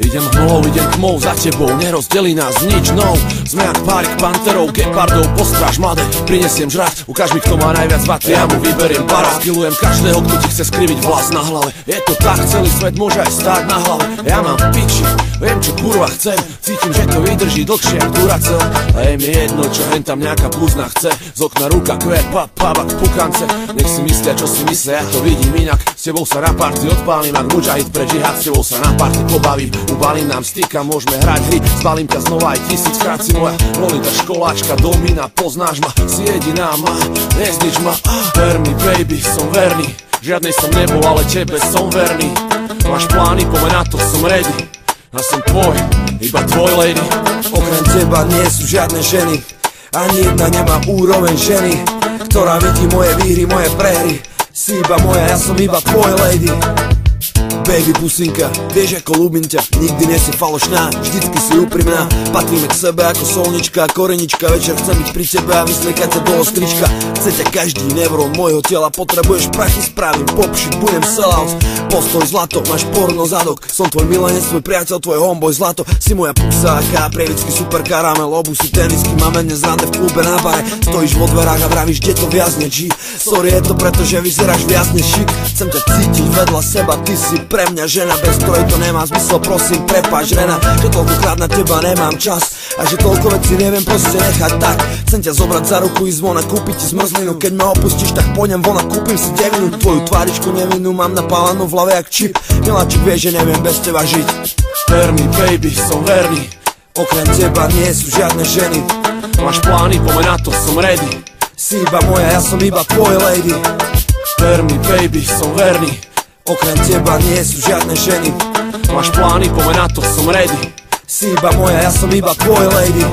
Idem hmlou, idem tmou za tebou, nerozdelí nás nič, no. Sme jak párik panterov, gepardov, postráž mladé, prinesiem žrať. Ukáž mi, kto má najviac vaty, ja mu vyberiem pár. Skillujem každého, kto ti chce skriviť vlas na hlave. Je to tak, celý svet môže aj stáť na hlave. Ja mám piči, viem čo kurva chcem, cítim, že to vydrží dlhšie jak Duracell. A je mi jedno, čo hen tam nejaká blúzna chce. Z okna ruka kver, pabak, pukance. Nech si myslia, čo si myslia, ja to vidím inak. S tebou sa na party odpálim, ak mudžahid pre džihad. S tebou sa na party pobavím, ubalím nám styka, môžeme hrať hry. Zbalím ťa znova aj 1000-krát, si moja Lolita školáčka, domina, poznáš ma, si jediná ma, neznič ma. Ver mi baby, som verný, žiadnej som nebol, ale tebe som verný. Máš plány, poďme na to, som ready. A som tvoj, iba tvoj lady. Okrem teba nie sú žiadne ženy, ani jedna nemá úroveň ženy, ktorá vidí moje výhry, moje prehry. Si iba moja, ja som iba tvoj lady. Baby pusinka, vieš ako ľúbim ťa, nikdy nie si falošná, vždycky si úprimná. Patríme k sebe ako solnička, korenička, večer chcem byť pri tebe a vysliekať ťa do ostrička. Chce ťa každý neurón môjho tela, potrebuješ prachy, spravím popšit, budem sellout. Postoj zlato, máš porno zadok, som tvoj milenec, tvoj priateľ, tvoj homeboy zlato. Si moja pusa, aká prievický super karamel, obusy tenisky, máme dnes rande v klube na bare. Stojíš vo dverách a vravíš, kde to viazne, G. Sorry, je to preto, že vyzeráš viac než šik. Chcem ťa cítiť vedľa seba, ty si pre mňa žena, bez ktorej to nemá zmysel, prosím prepáč Rena, že toľkokrát na teba nemám čas a že toľko vecí neviem proste nechať tak. Chcem ťa zobrať za ruku, ísť von a kúpiť ti zmrzlinu, keď ma opustíš, tak pôjdem von a kúpim si devinu. Tvoju tváričku nevinnú mám napálanú v hlave jak čip, miláčik vie, že neviem bez teba žiť. Ver mi baby, som verný, okrem teba nie sú žiadne ženy. Máš plány, poďme na to, som ready. Si iba moja, ja som iba tvoj lady. Ver mi baby, som verný, okrem teba nie sú žiadne ženy. Máš plány, poďme na to, som ready. Si iba moja, ja som iba tvoj lady.